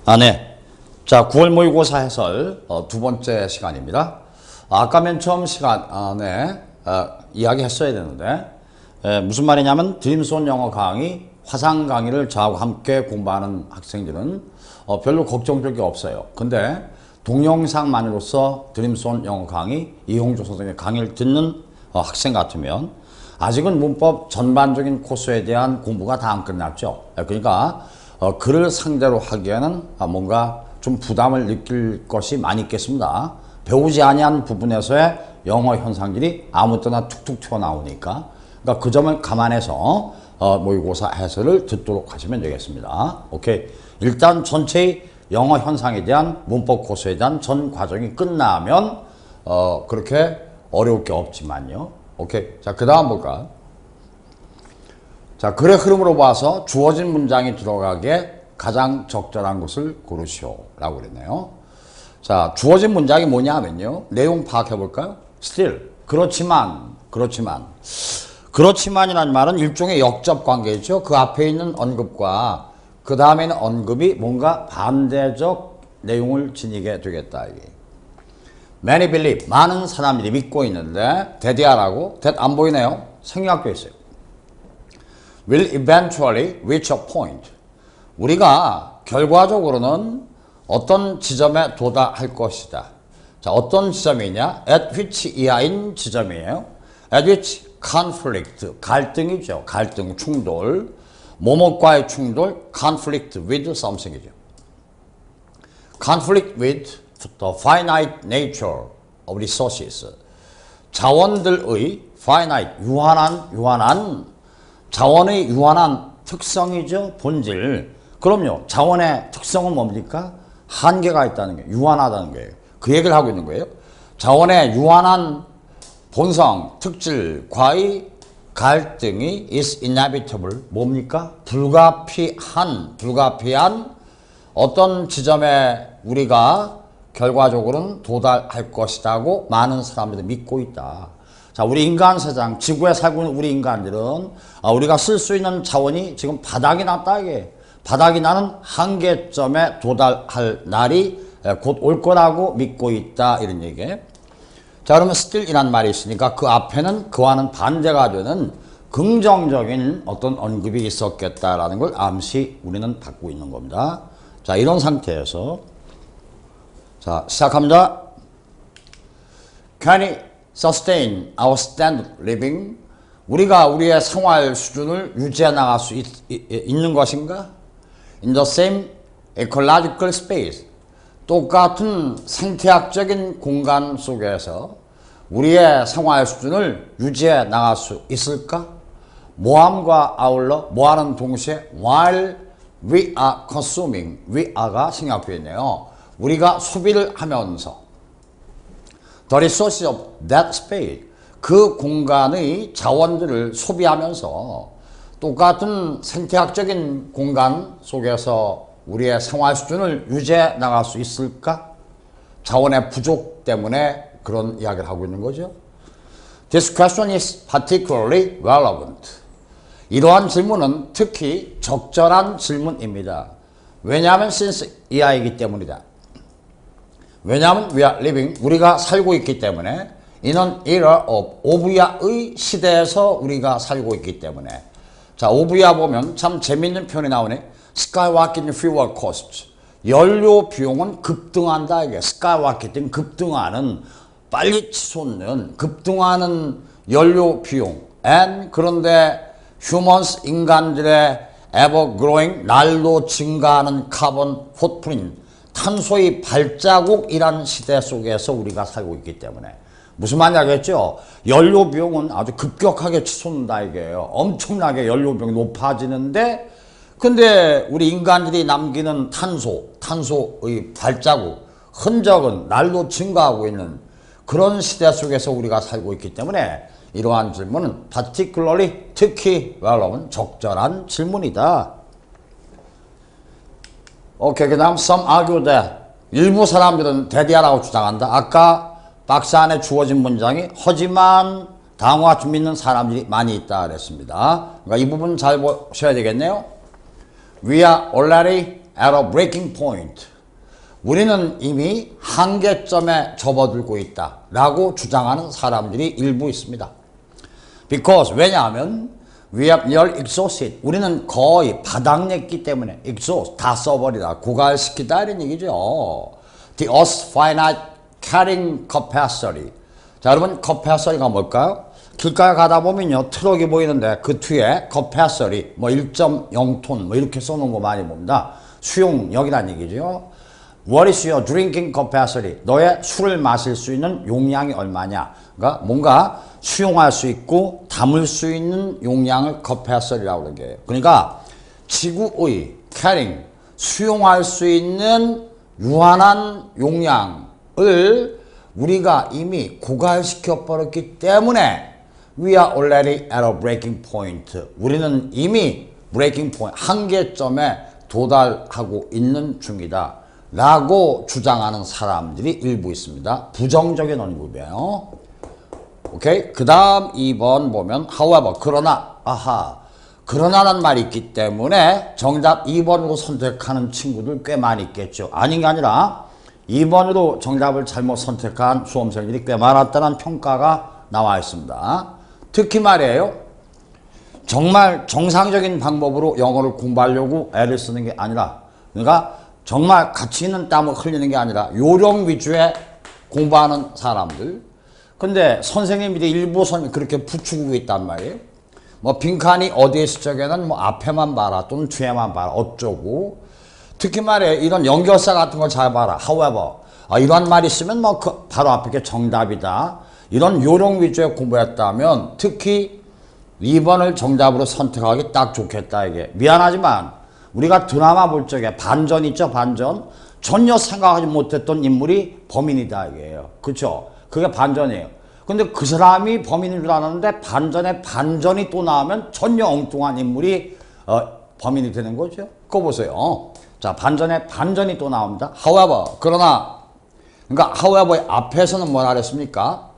네. 자, 9월 모의고사 해설 두 번째 시간입니다. 아까 맨 처음 시간에 이야기했어야 되는데 무슨 말이냐면 드림스온 영어 강의, 화상 강의를 저하고 함께 공부하는 학생들은 별로 걱정될 게 없어요. 근데 동영상만으로서 드림스온 영어 강의, 이홍조 선생님의 강의를 듣는 학생 같으면 아직은 문법 전반적인 코스에 대한 공부가 다 안 끝났죠. 그러니까 그를 상대로 하기에는 뭔가 좀 부담을 느낄 것이 많이 있겠습니다. 배우지 아니한 부분에서의 영어 현상들이 아무 때나 툭툭 튀어나오니까 그러니까 그 점을 감안해서 모의고사 해설을 듣도록 하시면 되겠습니다. 오케이. 일단 전체의 영어 현상에 대한 문법 코스에 대한 전 과정이 끝나면 그렇게 어려울 게 없지만요. 오케이. 자, 그 다음 볼까? 자, 글의 흐름으로 봐서 주어진 문장이 들어가기에 가장 적절한 것을 고르시오 라고 그랬네요. 자, 주어진 문장이 뭐냐 하면요, 내용 파악해 볼까요? still, 그렇지만이라는 말은 일종의 역접 관계죠. 그 앞에 있는 언급과 그 다음에 있는 언급이 뭔가 반대적 내용을 지니게 되겠다. 이게. Many believe, 많은 사람들이 믿고 있는데 that 아라고, that 안 보이네요. 생략돼 있어요. will eventually reach a point. 우리가 결과적으로는 어떤 지점에 도달할 것이다. 자, 어떤 지점이냐? at which 이하인 지점이에요. at which conflict, 갈등이죠. 갈등, 충돌. 뭐뭐과의 충돌, conflict with something이죠. conflict with the finite nature of resources. 자원들의 finite, 유한한 자원의 유한한 특성이죠. 본질. 그럼요. 자원의 특성은 뭡니까? 한계가 있다는 게 유한하다는 거예요. 그 얘기를 하고 있는 거예요. 자원의 유한한 본성, 특질과의 갈등이 is inevitable. 뭡니까? 불가피한 어떤 지점에 우리가 결과적으로는 도달할 것이라고 많은 사람들이 믿고 있다. 자, 우리 인간 세상, 지구에 살고 있는 우리 인간들은 우리가 쓸 수 있는 자원이 지금 바닥이 났다 이게. 바닥이 나는 한계점에 도달할 날이 곧 올 거라고 믿고 있다 이런 얘기예요. 자, 그러면 still이라는 말이 있으니까 그 앞에는 그와는 반대가 되는 긍정적인 어떤 언급이 있었겠다라는 걸 암시 우리는 받고 있는 겁니다. 자, 이런 상태에서 자, 시작합니다. Can it sustain our standard living? 우리가 우리의 생활 수준을 유지해 나갈 수 있는 것인가? In the same ecological space. 똑같은 생태학적인 공간 속에서 우리의 생활 수준을 유지해 나갈 수 있을까? 모함과 아울러, 모하는 동시에 while we are consuming, we are가 생략되어 있네요. 우리가 소비를 하면서 the resources of that space, 그 공간의 자원들을 소비하면서 똑같은 생태학적인 공간 속에서 우리의 생활 수준을 유지해 나갈 수 있을까? 자원의 부족 때문에 그런 이야기를 하고 있는 거죠. This question is particularly relevant. 이러한 질문은 특히 적절한 질문입니다. 왜냐하면 since 이하이기 때문이다. 왜냐하면 we are living, 우리가 살고 있기 때문에 in an era of 오브야의 시대에서 우리가 살고 있기 때문에. 자, 오브야 보면 참 재밌는 표현이 나오네. skyrocketing fuel costs. 연료 비용은 급등한다. 이게 skyrocketing, 급등하는, 빨리 치솟는, 급등하는 연료 비용. and 그런데 humans, 인간들의 ever growing, 날로 증가하는 carbon footprint, 탄소의 발자국이라는 시대 속에서 우리가 살고 있기 때문에. 무슨 말이냐겠죠? 연료 비용은 아주 급격하게 치솟는다 이게요. 엄청나게 연료 비용이 높아지는데 근데 우리 인간들이 남기는 탄소의 발자국, 흔적은 날로 증가하고 있는 그런 시대 속에서 우리가 살고 있기 때문에 이러한 질문은 particularly, 특히 relevant, 적절한 질문이다. 오케이, 그 다음 some argue that. 일부 사람들은 대디하라고 주장한다. 아까 박스 안에 주어진 문장이 하지만 다음과 같이 믿는 사람들이 많이 있다 그랬습니다. 그러니까 이 부분 잘 보셔야 되겠네요. We are already at a breaking point. 우리는 이미 한계점에 접어들고 있다 라고 주장하는 사람들이 일부 있습니다. Because 왜냐하면 we have nearly exhausted. 우리는 거의 바닥냈기 때문에 exhaust 다 써버리다 고갈시키다 이런 얘기죠. The Earth's finite carrying capacity. 자 여러분 capacity가 뭘까요? 길가에 가다 보면요 트럭이 보이는데 그 뒤에 capacity 뭐 1.0톤 뭐 이렇게 써놓은 거 많이 봅니다. 수용력이란 얘기죠. What is your drinking capacity? 너의 술을 마실 수 있는 용량이 얼마냐? 그러니까 뭔가 수용할 수 있고 담을 수 있는 용량을 capacity라고 그러는 거예요. 그러니까 지구의 carrying, 수용할 수 있는 유한한 용량을 우리가 이미 고갈시켜 버렸기 때문에 We are already at a breaking point. 우리는 이미 breaking point, 한계점에 도달하고 있는 중이다 라고 주장하는 사람들이 일부 있습니다. 부정적인 언급이에요. 오케이? 그 다음 2번 보면 however, 그러나, 그러나라는 말이 있기 때문에 정답 2번으로 선택하는 친구들 꽤 많이 있겠죠. 아닌 게 아니라 2번으로 정답을 잘못 선택한 수험생들이 꽤 많았다는 평가가 나와 있습니다. 특히 말이에요. 정말 정상적인 방법으로 영어를 공부하려고 애를 쓰는 게 아니라 그러니까 정말 가치 있는 땀을 흘리는 게 아니라 요령 위주의 공부하는 사람들. 근데 선생님들이 일부 선생님이 그렇게 부추기고 있단 말이에요. 뭐 빈칸이 어디에 있을 적에는 뭐 앞에만 봐라 또는 뒤에만 봐라 어쩌고. 특히 말이에요. 이런 연결사 같은 걸 잘 봐라. however. 이런 말이 있으면 뭐 바로 앞에 게 정답이다. 이런 요령 위주의 공부였다면 특히 2번을 정답으로 선택하기 딱 좋겠다 이게. 미안하지만 우리가 드라마 볼 적에 반전 있죠 반전. 전혀 생각하지 못했던 인물이 범인이다 이게요. 그렇죠? 그게 반전이에요. 근데 그 사람이 범인인 줄 알았는데 반전에 반전이 또 나오면 전혀 엉뚱한 인물이 범인이 되는 거죠. 그거 보세요. 자 반전에 반전이 또 나옵니다. however 그러나 그러니까 however의 앞에서는 뭐라 그랬습니까?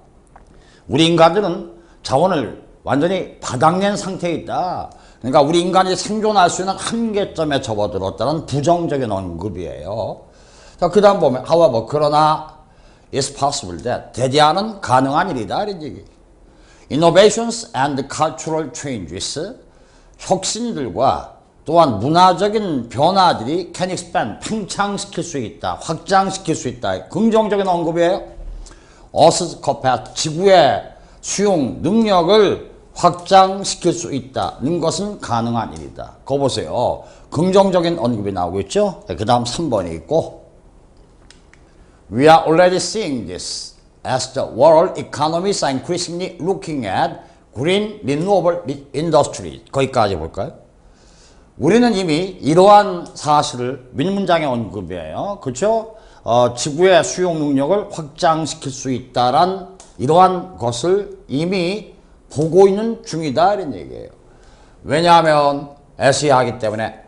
우리 인간들은 자원을 완전히 바닥낸 상태에 있다. 그러니까 우리 인간이 생존할 수 있는 한계점에 접어들었다는 부정적인 언급이에요. 자, 그 다음 보면 however 그러나 it's possible that 대디하는 가능한 일이다 이런 얘기. Innovations and cultural changes 혁신들과 또한 문화적인 변화들이 can expand 팽창시킬 수 있다. 확장시킬 수 있다. 긍정적인 언급이에요. Earth's capacity 지구의 수용 능력을 확장시킬 수 있다는 것은 가능한 일이다. 그거 보세요. 긍정적인 언급이 나오고 있죠. 그 다음 3번이 있고 We are already seeing this as the world economies are increasingly looking at green renewable industry. 거기까지 볼까요? 우리는 이미 이러한 사실을 윗문장의 언급이에요. 그렇죠? 지구의 수용 능력을 확장시킬 수 있다란 이러한 것을 이미 보고 있는 중이다 이런 얘기예요. 왜냐하면 SE하기 때문에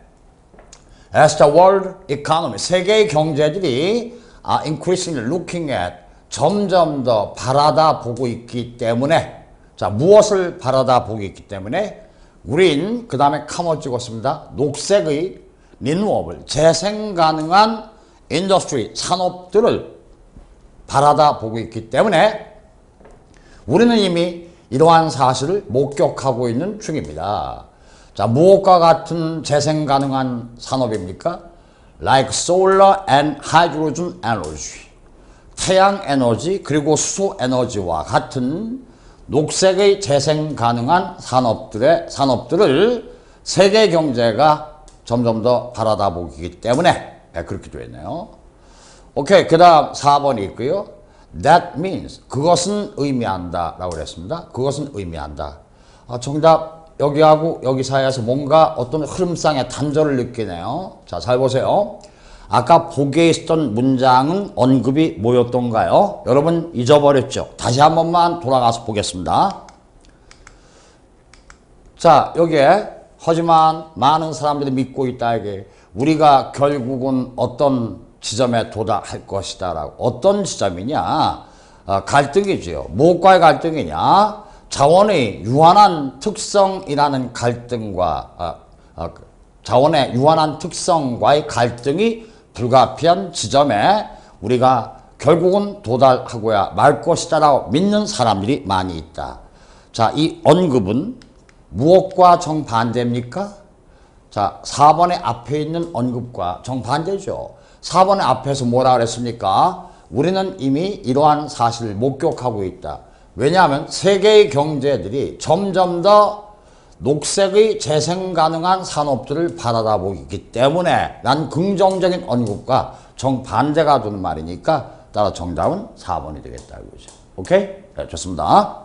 As the world economy 세계의 경제들이 increasingly looking at 점점 더 바라다 보고 있기 때문에 자 무엇을 바라다 보고 있기 때문에 green 그 다음에 카모 찍었습니다. 녹색의 renewable 재생 가능한 industry 산업들을 바라다 보고 있기 때문에 우리는 이미 이러한 사실을 목격하고 있는 중입니다. 자, 무엇과 같은 재생 가능한 산업입니까? Like solar and hydrogen energy. 태양 에너지 그리고 수소 에너지와 같은 녹색의 재생 가능한 산업들을 세계 경제가 점점 더 바라다 보기 때문에 그렇게 되어 있네요. 오케이. 그 다음 4번이 있고요. That means 그것은 의미한다 라고 그랬습니다. 그것은 의미한다. 정답 여기하고 여기 사이에서 뭔가 어떤 흐름상의 단절을 느끼네요. 자, 잘 보세요. 아까 보기에 있었던 문장은 언급이 뭐였던가요? 여러분 잊어버렸죠? 다시 한 번만 돌아가서 보겠습니다. 자, 여기에 하지만 많은 사람들이 믿고 있다 이게 우리가 결국은 어떤 지점에 도달할 것이다 라고. 어떤 지점이냐? 갈등이죠. 무엇과의 갈등이냐? 자원의 유한한 특성이라는 갈등과 자원의 유한한 특성과의 갈등이 불가피한 지점에 우리가 결국은 도달하고야 말 것이다라고 믿는 사람들이 많이 있다. 자, 이 언급은 무엇과 정반대입니까? 자, 4번의 앞에 있는 언급과 정반대죠. 4번의 앞에서 뭐라 그랬습니까? 우리는 이미 이러한 사실을 목격하고 있다. 왜냐하면 세계의 경제들이 점점 더 녹색의 재생 가능한 산업들을 바라보고 있기 때문에 난 긍정적인 언급과 정반대가 되는 말이니까 따라 정답은 4번이 되겠다. 이거죠. 오케이? 네, 좋습니다.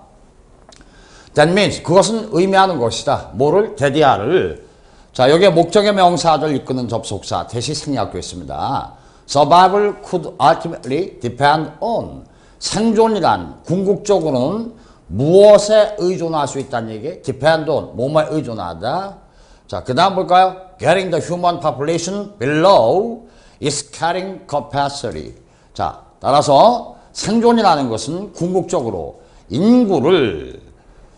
That means 그것은 의미하는 것이다. 뭐를? 대디아를. 자, 여기에 목적의 명사를 이끄는 접속사 대시 생략되었습니다. Survival could ultimately depend on. 생존이란 궁극적으로는 무엇에 의존할 수 있다는 얘기? Depend on. 뭐뭐에 의존하다. 자, 그 다음 볼까요? Getting the human population below its carrying capacity. 자, 따라서 생존이라는 것은 궁극적으로 인구를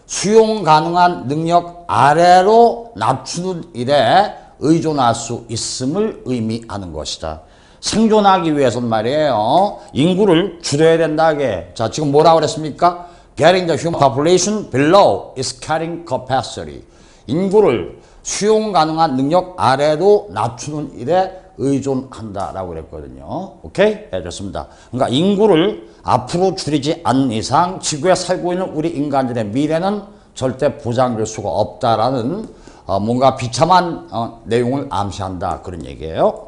수용 가능한 능력 아래로 낮추는 일에 의존할 수 있음을 의미하는 것이다. 생존하기 위해서는 말이에요. 인구를 줄여야 된다게. 자, 지금 뭐라고 그랬습니까? Getting the human population below its carrying capacity. 인구를 수용 가능한 능력 아래로 낮추는 일에 의존한다라고 그랬거든요. 오케이? 네, 좋습니다. 그러니까 인구를 앞으로 줄이지 않는 이상 지구에 살고 있는 우리 인간들의 미래는 절대 보장될 수가 없다라는 뭔가 비참한 내용을 암시한다. 그런 얘기예요.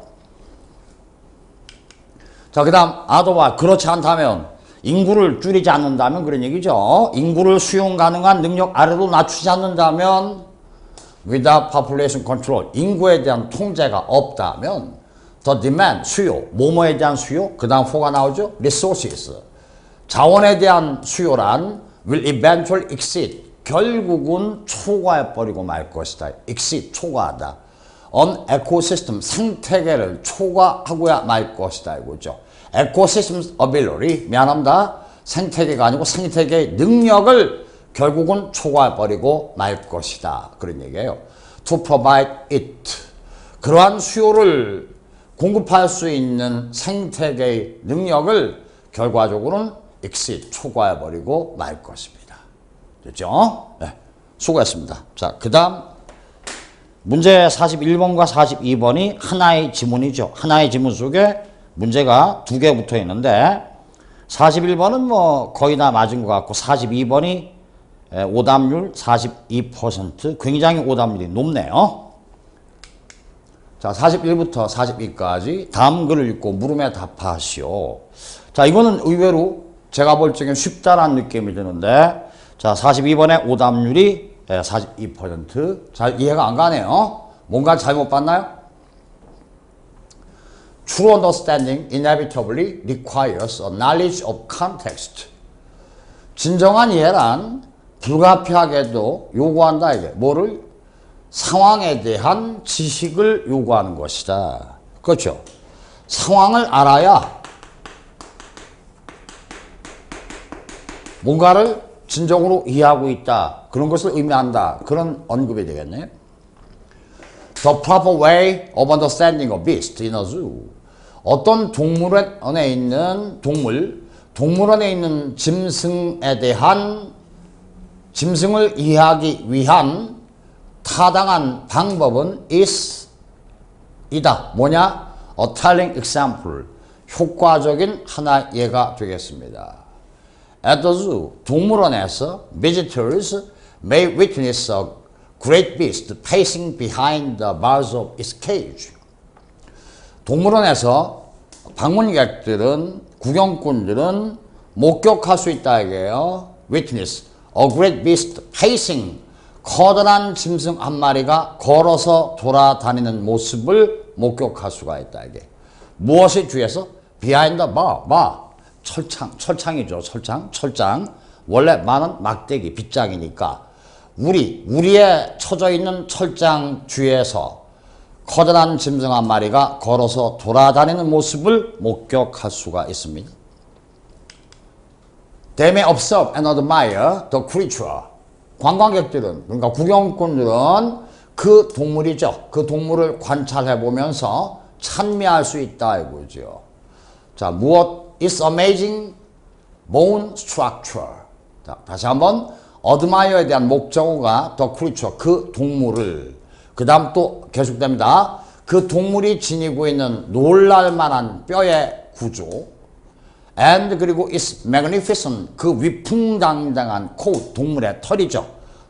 자, 그 다음 otherwise 그렇지 않다면 인구를 줄이지 않는다면 그런 얘기죠. 인구를 수용 가능한 능력 아래로 낮추지 않는다면 without population control 인구에 대한 통제가 없다면 the demand 수요 뭐뭐에 대한 수요 그 다음 for가 나오죠. resources 자원에 대한 수요란 will eventually exceed 결국은 초과해버리고 말 것이다. exceed 초과하다. on ecosystem 생태계를 초과하고야 말 것이다 이거죠. ecosystem's ability 미안합니다. 생태계가 아니고 생태계의 능력을 결국은 초과해버리고 말 것이다. 그런 얘기예요. to provide it 그러한 수요를 공급할 수 있는 생태계의 능력을 결과적으로는 exceed 초과해버리고 말 것입니다. 됐죠? 네. 수고했습니다. 자, 그 다음 문제 41번과 42번이 하나의 지문이죠. 하나의 지문 속에 문제가 두 개 붙어 있는데 41번은 뭐 거의 다 맞은 것 같고 42번이 오답률 42% 굉장히 오답률이 높네요. 자, 41부터 42까지 다음 글을 읽고 물음에 답하시오. 자, 이거는 의외로 제가 볼 적엔 쉽다라는 느낌이 드는데 자, 42번의 오답률이 42%. 잘 이해가 안 가네요. 뭔가 잘못 봤나요? True understanding inevitably requires a knowledge of context. 진정한 이해란 불가피하게도 요구한다 이게. 뭐를? 상황에 대한 지식을 요구하는 것이다. 그렇죠? 상황을 알아야 뭔가를 진정으로 이해하고 있다. 그런 것을 의미한다. 그런 언급이 되겠네요. The proper way of understanding a beast in a zoo. 어떤 동물원에 있는 동물원에 있는 짐승에 대한 짐승을 이해하기 위한 타당한 방법은 이다. 뭐냐? A telling example. 효과적인 하나 예가 되겠습니다. At the zoo, 동물원에서 visitors may witness a great beast pacing behind the bars of its cage. 동물원에서 방문객들은 구경꾼들은 목격할 수 있다 이게요. Witness a great beast pacing 커다란 짐승 한 마리가 걸어서 돌아다니는 모습을 목격할 수가 있다 이게. 무엇이 뒤에서? Behind the bar. 철창이죠. 철장. 원래 말은 막대기, 빗장이니까 우리에 쳐져 있는 철장 뒤에서 커다란 짐승 한 마리가 걸어서 돌아다니는 모습을 목격할 수가 있습니다. They may observe and admire the creature. 관광객들은, 그러니까 구경꾼들은 그 동물이죠. 그 동물을 관찰해 보면서 찬미할 수 있다 이거죠. 자, 무엇 is amazing bone structure. 자, 다시 한번 admire에 대한 목적어가 the creature, 그 동물을. 그 다음 또 계속됩니다. 그 동물이 지니고 있는 놀랄만한 뼈의 구조. and 그리고 is magnificent, 그 위풍당당한 coat, 동물의 털이죠.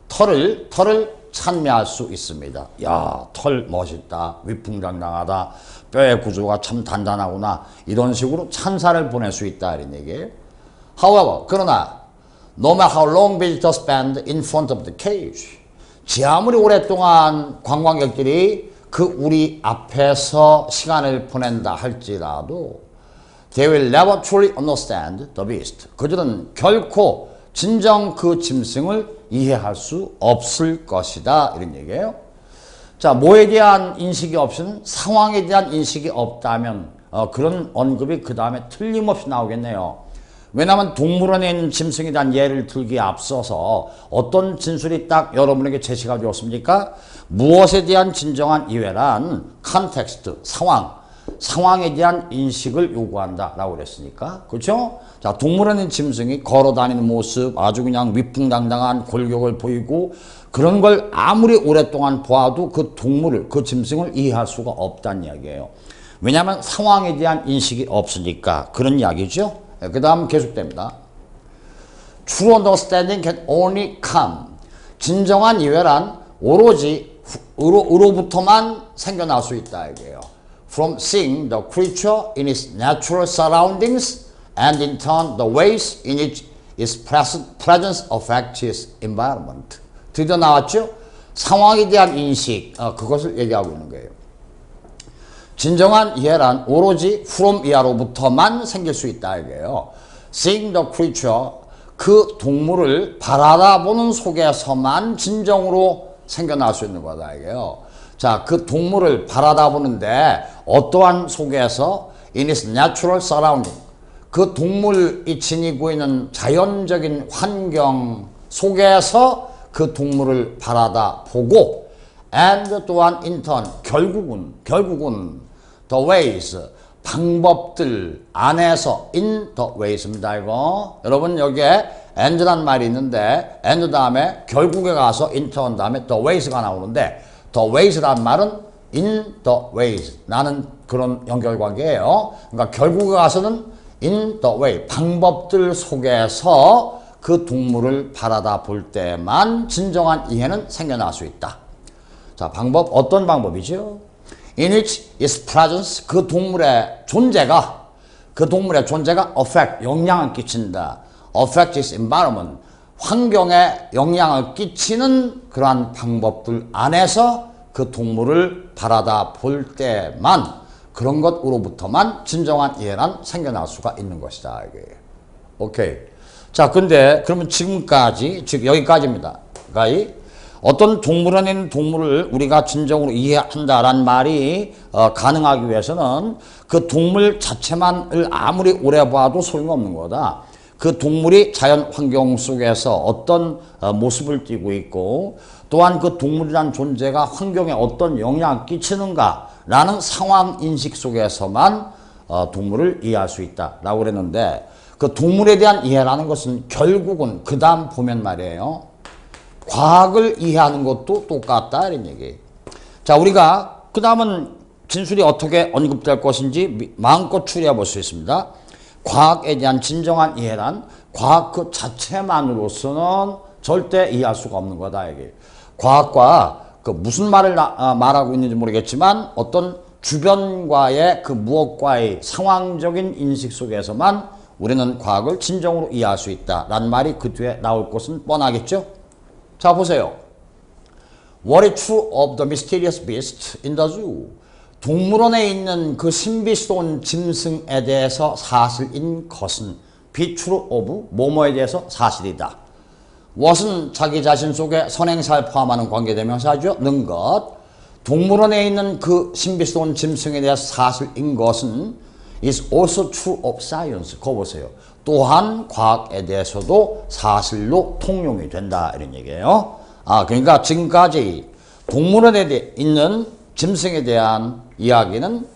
털을 찬미할 수 있습니다. 야, 털 멋있다. 위풍당당하다. 뼈의 구조가 참 단단하구나. 이런 식으로 찬사를 보낼 수 있다 이런 얘기예요. However, 그러나 no matter how long visitors spend in front of the cage, 지 아무리 오랫동안 관광객들이 그 우리 앞에서 시간을 보낸다 할지라도 they will never truly understand the beast. 그들은 결코 진정 그 짐승을 이해할 수 없을 것이다 이런 얘기예요. 자, 뭐에 대한 인식이 없이는 상황에 대한 인식이 없다면 그런 언급이 그 다음에 틀림없이 나오겠네요. 왜냐하면 동물원에 있는 짐승에 대한 예를 들기에 앞서서 어떤 진술이 딱 여러분에게 제시가 되었습니까? 무엇에 대한 진정한 이해란 컨텍스트, 상황에 대한 인식을 요구한다라고 그랬으니까. 그렇죠? 자, 동물원에 있는 짐승이 걸어다니는 모습, 아주 그냥 위풍당당한 골격을 보이고 그런 걸 아무리 오랫동안 보아도 그 동물을, 그 짐승을 이해할 수가 없다는 이야기예요. 왜냐하면 상황에 대한 인식이 없으니까 그런 이야기죠. 그 다음 계속됩니다. True understanding can only come. 진정한 이해란 오로지 으로부터만 생겨날 수 있다 이게요. From seeing the creature in its natural surroundings and in turn the ways in which its presence affects its environment. 드디어 나왔죠? 상황에 대한 인식, 그것을 얘기하고 있는 거예요. 진정한 이해란 오로지 from 이하로부터만 생길 수 있다 이게요. Seeing the creature, 그 동물을 바라보는 속에서만 진정으로 생겨날 수 있는 거다 이게요. 자, 그 동물을 바라보는데 어떠한 속에서 in its natural surrounding, 그 동물이 지니고 있는 자연적인 환경 속에서 그 동물을 바라보고 and 또한 in turn, 결국은 the ways, 방법들 안에서 in the ways입니다 이거. 여러분 여기에 and란 말이 있는데 and 다음에 결국에 가서 in turn 다음에 the ways가 나오는데 the ways란 말은 in the ways 라는 그런 연결관계예요. 그러니까 결국에 가서는 in the way, 방법들 속에서 그 동물을 바라다 볼 때만 진정한 이해는 생겨날 수 있다. 자, 방법, 어떤 방법이죠? In which its presence, 그 동물의 존재가 affect, 영향을 끼친다. affect its environment, 환경에 영향을 끼치는 그러한 방법들 안에서 그 동물을 바라다 볼 때만, 그런 것으로부터만 진정한 이해란 생겨날 수가 있는 것이다. 이게. 오케이. 자, 근데 그러면 지금까지, 즉 여기까지입니다. 그러니까 어떤 동물원에 있는 동물을 우리가 진정으로 이해한다라는 말이 가능하기 위해서는 그 동물 자체만을 아무리 오래 봐도 소용없는 거다. 그 동물이 자연 환경 속에서 어떤 모습을 띠고 있고 또한 그 동물이라는 존재가 환경에 어떤 영향을 끼치는가라는 상황 인식 속에서만 동물을 이해할 수 있다라고 그랬는데 그 동물에 대한 이해라는 것은 결국은 그 다음 보면 말이에요. 과학을 이해하는 것도 똑같다 이런 얘기예요. 자, 우리가 그 다음은 진술이 어떻게 언급될 것인지 마음껏 추리해 볼 수 있습니다. 과학에 대한 진정한 이해란 과학 그 자체만으로서는 절대 이해할 수가 없는 거다 이게. 과학과 그 무슨 말을 말하고 있는지 모르겠지만 어떤 주변과의 그 무엇과의 상황적인 인식 속에서만 우리는 과학을 진정으로 이해할 수 있다라는 말이 그 뒤에 나올 것은 뻔하겠죠. 자, 보세요. What is true of the mysterious beast in the zoo? 동물원에 있는 그 신비스러운 짐승에 대해서 사실인 것은 be true of 뭐뭐에 대해서 사실이다. what은 자기 자신 속에 선행사를 포함하는 관계대명사죠. 는 것. 동물원에 있는 그 신비스러운 짐승에 대해서 사실인 것은 is also true of science. 그거 보세요. 또한 과학에 대해서도 사실로 통용이 된다 이런 얘기예요. 그러니까 지금까지 동물원에 있는 짐승에 대한 이야기는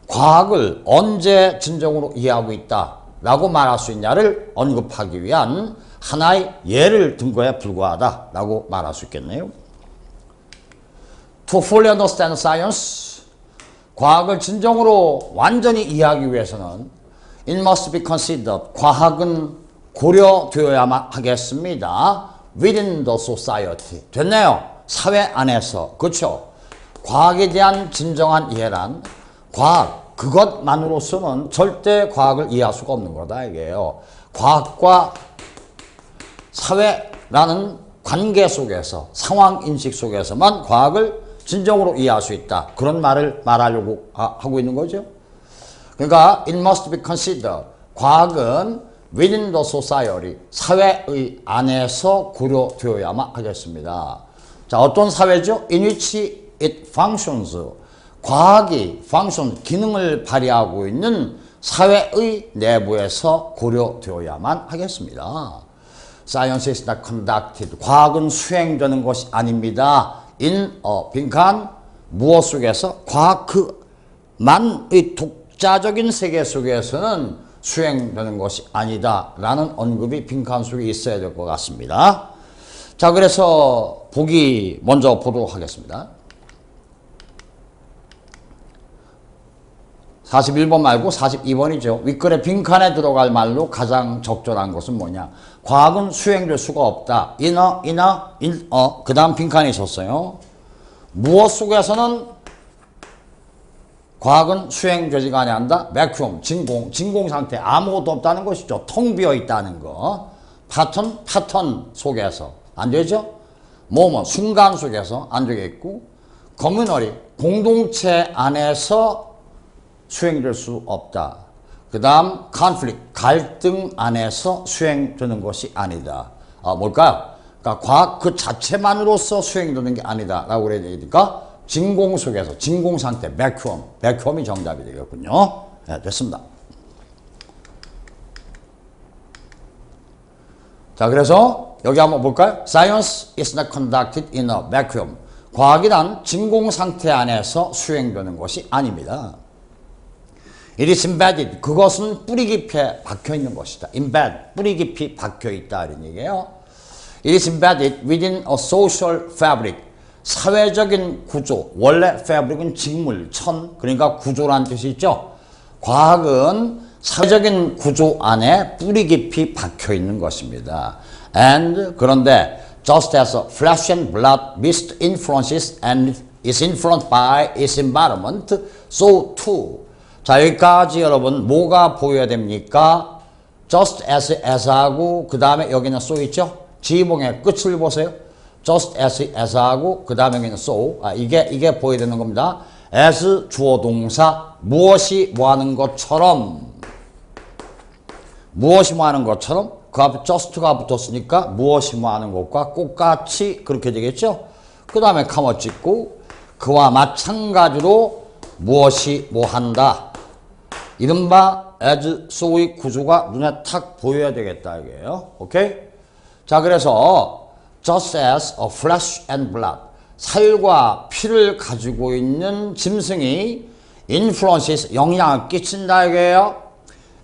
과학을 언제 진정으로 이해하고 있다라고 말할 수 있냐를 언급하기 위한 하나의 예를 든 거에 불과하다라고 말할 수 있겠네요. To fully understand science, 과학을 진정으로 완전히 이해하기 위해서는 it must be considered, 과학은 고려되어야만 하겠습니다. within the society. 됐네요. 사회 안에서. 그렇죠? 과학에 대한 진정한 이해란 과학, 그것만으로서는 절대 과학을 이해할 수가 없는 거다 이게요. 과학과 사회라는 관계 속에서, 상황인식 속에서만 과학을 진정으로 이해할 수 있다. 그런 말을 말하려고 하고 있는 거죠. 그러니까 it must be considered. 과학은 within the society, 사회의 안에서 고려되어야만 하겠습니다. 자, 어떤 사회죠? in which it functions. 과학이 function, 기능을 발휘하고 있는 사회의 내부에서 고려되어야만 하겠습니다. Science is not conducted. 과학은 수행되는 것이 아닙니다. in 빈칸 무엇 속에서? 과학 그만의 독자적인 세계 속에서는 수행되는 것이 아니다 라는 언급이 빈칸 속에 있어야 될 것 같습니다. 자, 그래서 보기 먼저 보도록 하겠습니다. 41번 말고 42번이죠. 윗글에 빈칸에 들어갈 말로 가장 적절한 것은 뭐냐? 과학은 수행될 수가 없다. 그 다음 빈칸에 있었어요. 무엇 속에서는 과학은 수행되지가 아니한다. vacuum, 진공 상태, 아무것도 없다는 것이죠. 텅 비어 있다는 거. 패턴 속에서 안 되죠. 순간 속에서 안 되겠고, community, 공동체 안에서 수행될 수 없다. 그 다음 conflict, 갈등 안에서 수행되는 것이 아니다. 뭘까요? 그러니까 과학 그 자체만으로서 수행되는 게 아니다 라고 그래야 되니까 진공 속에서, 진공 상태, vacuum이 정답이 되겠군요. 네, 됐습니다. 자, 그래서 여기 한번 볼까요? Science is not conducted in a vacuum. 과학이란 진공 상태 안에서 수행되는 것이 아닙니다. It is embedded. 그것은 뿌리 깊이 박혀 있는 것이다. embed, 뿌리 깊이 박혀 있다 이런 얘기예요. It is embedded within a social fabric. 사회적인 구조. 원래 fabric은 직물, 그러니까 구조라는 뜻이 있죠. 과학은 사회적인 구조 안에 뿌리 깊이 박혀 있는 것입니다. And 그런데 just as flesh and blood mist influences and is influenced by its environment, so too. 자, 여기까지 여러분 뭐가 보여야 됩니까? just as하고 그 다음에 여기는 so 있죠? 지봉의 끝을 보세요. just as하고 그 다음에 여기는 so. 이게 보여야 되는 겁니다. as 주어 동사 무엇이 뭐 하는 것처럼 그 앞에 just가 붙었으니까 무엇이 뭐 하는 것과 똑같이 그렇게 되겠죠? 그 다음에 카머 찍고 그와 마찬가지로 무엇이 뭐 한다. 이른바 as so의 구조가 눈에 탁 보여야 되겠다 이게요. 오케이? 자, 그래서 just as a flesh and blood, 살과 피를 가지고 있는 짐승이 influences, 영향을 끼친다 이게요.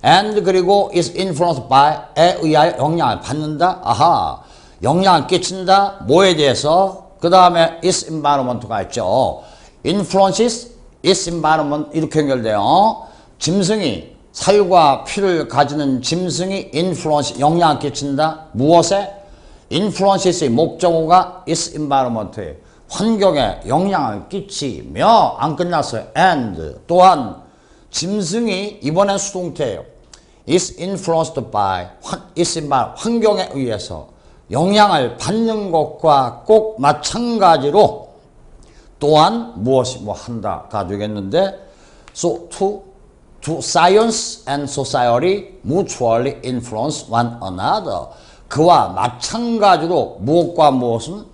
and 그리고 is influenced by에 의하여 영향을 받는다. 영향을 끼친다. 뭐에 대해서? 그 다음에 is environment가 있죠. influences, is environment 이렇게 연결돼요. 짐승이, 살과 피를 가지는 짐승이 influence, 영향을 끼친다. 무엇에? influences의 목적어가 is environment에 환경에 영향을 끼치며 안 끝났어요. and 또한 짐승이 이번엔 수동태예요. is influenced by, is environment, 환경에 의해서 영향을 받는 것과 꼭 마찬가지로 또한 무엇이 뭐 한다가 되겠는데 so to science and society mutually influence one another. 그와 마찬가지로 무엇과 무엇은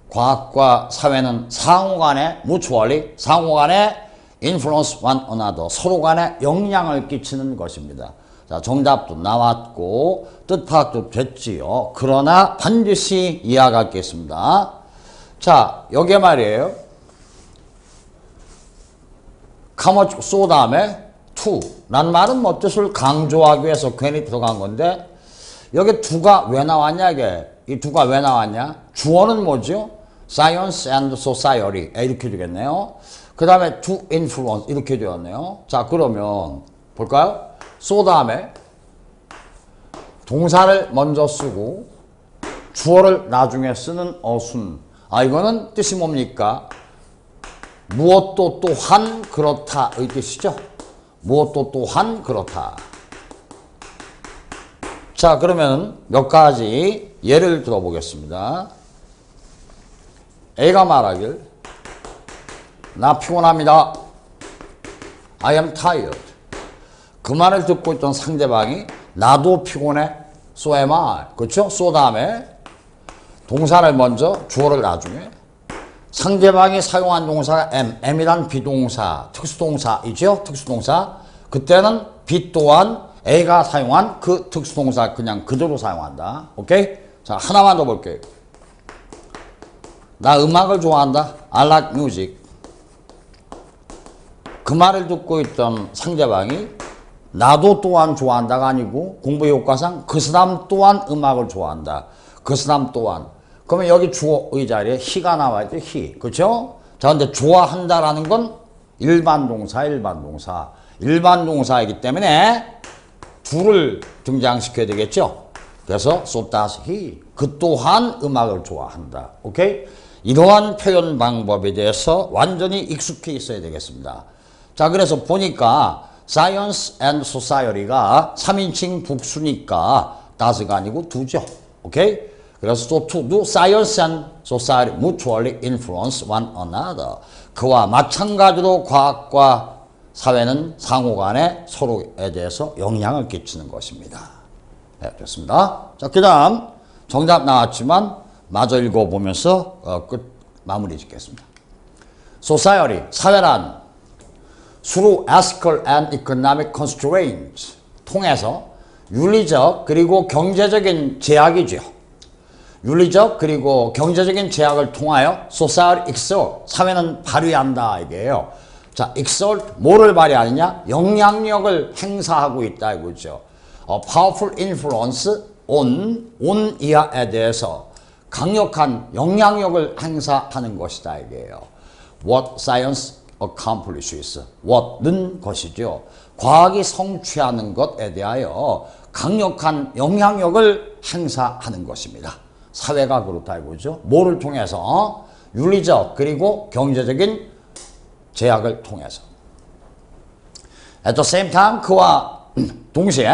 과학과 사회는 상호간에 mutually, 상호간에 influence one another. 서로 간에 영향을 끼치는 것입니다. 자, 정답도 나왔고 뜻 파악도 됐지요. 그러나 반드시 이해할 게 있습니다. 자, 여기에 말이에요. how 소 다음에 to 란 말은 뭐 뜻을 강조하기 위해서 괜히 들어간 건데 여기 to가 왜 나왔냐 이게. 이 to가 왜 나왔냐. 주어는 뭐죠? science and society 이렇게 되겠네요. 그 다음에 to influence 이렇게 되었네요. 자, 그러면 볼까요? so 다음에 동사를 먼저 쓰고 주어를 나중에 쓰는 어순. 아, 이거는 뜻이 뭡니까? 무엇도 또한 그렇다의 뜻이죠. 무엇도 또한 그렇다. 자, 그러면 몇 가지 예를 들어보겠습니다. A가 말하길 나 피곤합니다. I am tired. 그 말을 듣고 있던 상대방이 나도 피곤해. So am I. 그렇죠? so 다음에 동사를 먼저 주어를 나중에 상대방이 사용한 동사가 am이란 비동사, 특수동사이죠. 특수동사. 그때는 B 또한 A가 사용한 그 특수동사 그냥 그대로 사용한다. 오케이? 자, 하나만 더 볼게요. 나 음악을 좋아한다. I like music. 그 말을 듣고 있던 상대방이 나도 또한 좋아한다가 아니고 공부 효과상 그 사람 또한 음악을 좋아한다. 그 사람 또한. 그러면 여기 주어의 자리에 he가 나와야 돼. he. 그렇죠? 자, 근데 좋아한다라는 건 일반 동사, 일반 동사. 일반 동사이기 때문에 둘을 등장시켜야 되겠죠? 그래서 so does he. 그 또한 음악을 좋아한다. 오케이? 이러한 표현 방법에 대해서 완전히 익숙해 있어야 되겠습니다. 자, 그래서 보니까 science and society가 3인칭 복수니까 does가 아니고 do죠. 오케이? 그래서 so to do science and society mutually influence one another. 그와 마찬가지로 과학과 사회는 상호간에 서로에 대해서 영향을 끼치는 것입니다. 네, 됐습니다. 자, 그 다음 정답 나왔지만 마저 읽어보면서 끝 마무리 짓겠습니다. Society, 사회란 through ethical and economic constraints 통해서 윤리적 그리고 경제적인 제약이죠. 윤리적 그리고 경제적인 제약을 통하여 society exert, 사회는 발휘한다 이게요. 자, exert 뭐를 발휘하느냐? 영향력을 행사하고 있다 이거죠. powerful influence on 이하에 대해서 강력한 영향력을 행사하는 것이다 이게요. What science accomplishes. what는 것이죠. 과학이 성취하는 것에 대하여 강력한 영향력을 행사하는 것입니다. 사회가 그렇다 이거죠. 뭐를 통해서? 윤리적 그리고 경제적인 제약을 통해서. At the same time, 그와 동시에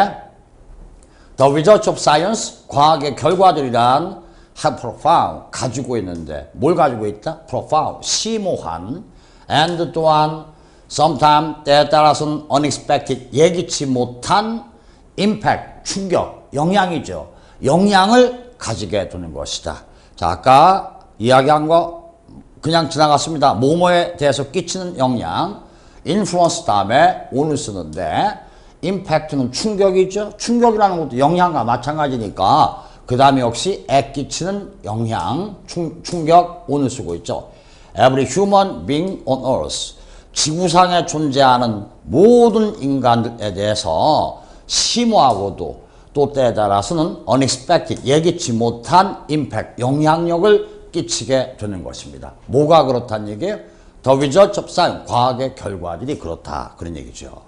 the results of science, 과학의 결과들이란 have profound, 가지고 있는데 뭘 가지고 있다? profound, 심오한 and 또한 sometimes 때에 따라서는 unexpected, 예기치 못한 impact, 충격, 영향이죠. 영향을 가지게 되는 것이다. 자, 아까 이야기한 거 그냥 지나갔습니다. 뭐뭐에 대해서 끼치는 영향, influence 다음에 on을 쓰는데 impact는 충격이죠. 충격이라는 것도 영향과 마찬가지니까 그 다음에 역시 에 끼치는 영향, 충격, on을 쓰고 있죠. Every human being on earth, 지구상에 존재하는 모든 인간들에 대해서 심오하고도 또 때에 따라서는 unexpected, 예기치 못한 impact, 영향력을 끼치게 되는 것입니다. 뭐가 그렇다는 얘기예요? The results of science, 과학의 결과들이 그렇다. 그런 얘기죠.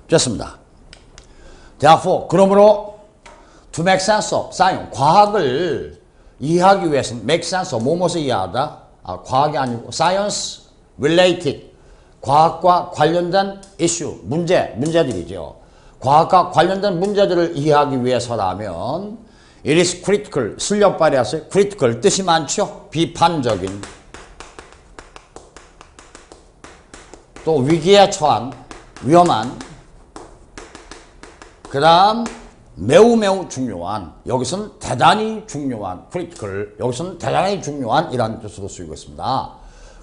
됐습니다. Therefore, 그러므로 to make sense of science, 과학을 이해하기 위해서는 make sense of, 뭐뭐을 이해하다? 과학이 아니고 science related, 과학과 관련된 issue, 문제들이죠. 과학과 관련된 문제들을 이해하기 위해서라면 it is critical, 슬력 발휘하세요. critical, 뜻이 많죠? 비판적인. 또 위기에 처한, 위험한. 그 다음 매우 중요한, 여기서는 대단히 중요한, critical, 여기서는 대단히 중요한 이라는 뜻으로 쓰이고 있습니다.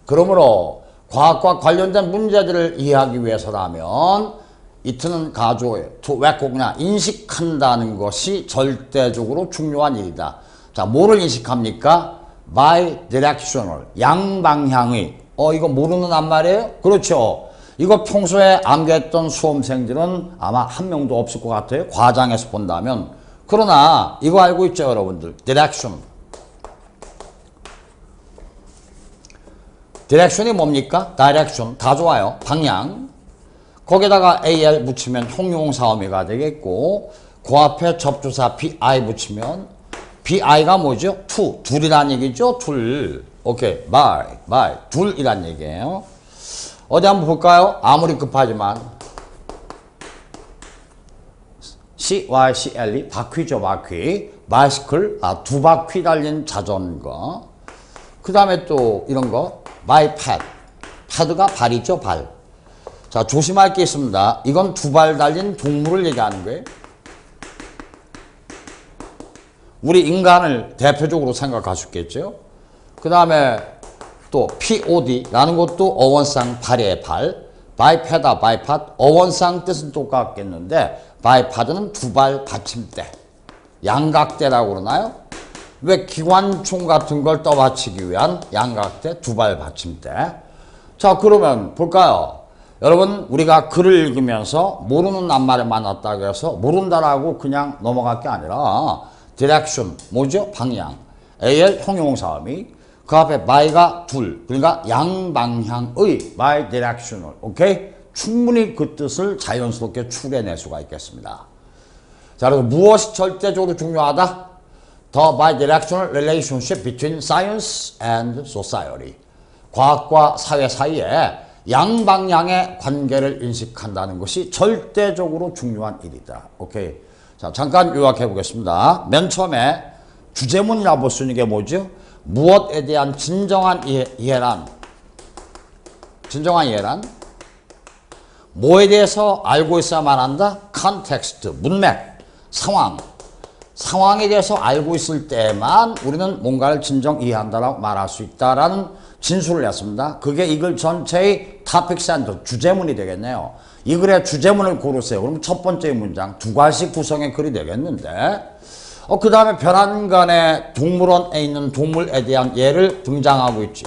그러므로 과학과 관련된 문제들을 이해하기 위해서라면 이트는 가조에 to recognize, 인식한다는 것이 절대적으로 중요한 일이다. 자, 뭐를 인식합니까? bidirectional, 양방향의. 이거 모르는 말이에요? 그렇죠. 이거 평소에 암기했던 수험생들은 아마 한 명도 없을 것 같아요. 과장해서 본다면. 그러나 이거 알고 있죠, 여러분들? direction. direction이 뭡니까? direction. 다 좋아요. 방향. 거기다가 AL 붙이면 형용사어미가 되겠고 그 앞에 접두사 BI 붙이면 BI가 뭐죠? 둘이란 얘기죠? 둘. 오케이. by. 둘이란 얘기예요. 어디 한번 볼까요? 아무리 급하지만 CYCLE 바퀴죠, 바퀴. 바이스클, 두 바퀴 달린 자전거. 그 다음에 또 이런 거 바이패드. 패드가 발이죠, 발. 자, 조심할 게 있습니다. 이건 두 발 달린 동물을 얘기하는 거예요. 우리 인간을 대표적으로 생각할 수 있겠죠. 그 다음에 또 POD라는 것도 어원상 발의 발, 바이패다, 바이팟, 어원상 뜻은 똑같겠는데 바이파드는 두 발 받침대, 양각대라고 그러나요? 왜 기관총 같은 걸 떠받치기 위한 양각대, 두 발 받침대. 자, 그러면 볼까요? 여러분, 우리가 글을 읽으면서 모르는 낱말을 만났다고 해서 모른다라고 그냥 넘어갈 게 아니라 direction, 뭐죠? 방향. AL 형용사음이 그 앞에 by가 둘, 그러니까 양방향의 bidirectional, 오케이? 충분히 그 뜻을 자연스럽게 추려낼 수가 있겠습니다. 자, 그래서 무엇이 절대적으로 중요하다? The bidirectional relationship between science and society. 과학과 사회 사이에 양방향의 관계를 인식한다는 것이 절대적으로 중요한 일이다. 오케이. 자, 잠깐 요약해 보겠습니다. 맨 처음에 주제문이라 볼 수 있는 게 뭐죠? 무엇에 대한 진정한 이해란? 진정한 이해란? 뭐에 대해서 알고 있어야만 한다? 컨텍스트, 문맥, 상황. 상황에 대해서 알고 있을 때만 우리는 뭔가를 진정 이해한다라고 말할 수 있다라는 진술을 했습니다. 그게 이 글 전체의 토픽 센터, 주제문이 되겠네요. 이 글의 주제문을 고르세요. 그럼 첫 번째 문장, 두 가지 구성의 글이 되겠는데 그 다음에 별안간의 동물원에 있는 동물에 대한 예를 등장하고 있지.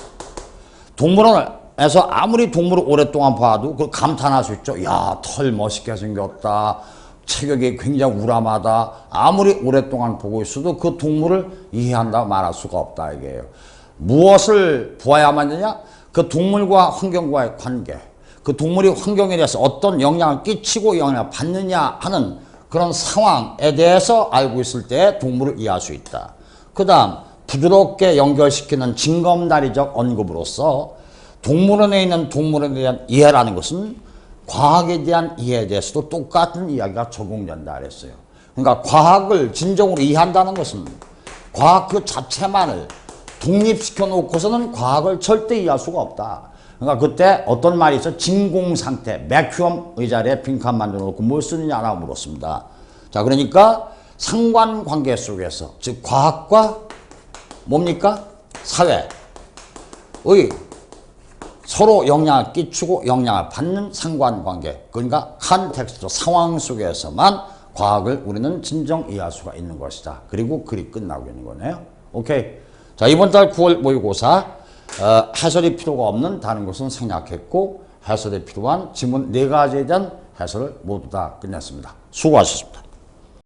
동물원에서 아무리 동물을 오랫동안 봐도 그걸 감탄할 수 있죠. 야, 털 멋있게 생겼다. 체격이 굉장히 우람하다. 아무리 오랫동안 보고 있어도 그 동물을 이해한다고 말할 수가 없다 이게요. 무엇을 보아야만 되냐? 그 동물과 환경과의 관계. 그 동물이 환경에 대해서 어떤 영향을 끼치고 영향을 받느냐 하는 그런 상황에 대해서 알고 있을 때 동물을 이해할 수 있다. 그 다음 부드럽게 연결시키는 징검다리적 언급으로서 동물원에 있는 동물에 대한 이해라는 것은 과학에 대한 이해에 대해서도 똑같은 이야기가 적용된다 그랬어요. 그러니까 과학을 진정으로 이해한다는 것은 과학 그 자체만을 독립시켜 놓고서는 과학을 절대 이해할 수가 없다. 그러니까 그때 어떤 말이 있어? 진공상태, 매큐엄 의자리에 빈칸 만들어 놓고 뭘 쓰느냐라고 물었습니다. 자, 그러니까 상관관계 속에서, 즉 과학과 뭡니까? 사회의 서로 영향을 끼치고 영향을 받는 상관관계, 그러니까 컨텍스트, 상황 속에서만 과학을 우리는 진정 이해할 수가 있는 것이다. 그리고 글이 끝나고 있는 거네요. 오케이. 자, 이번 달 9월 모의고사 해설이 필요가 없는 다른 것은 생략했고 해설이 필요한 지문 4가지에 대한 해설을 모두 다 끝냈습니다. 수고하셨습니다.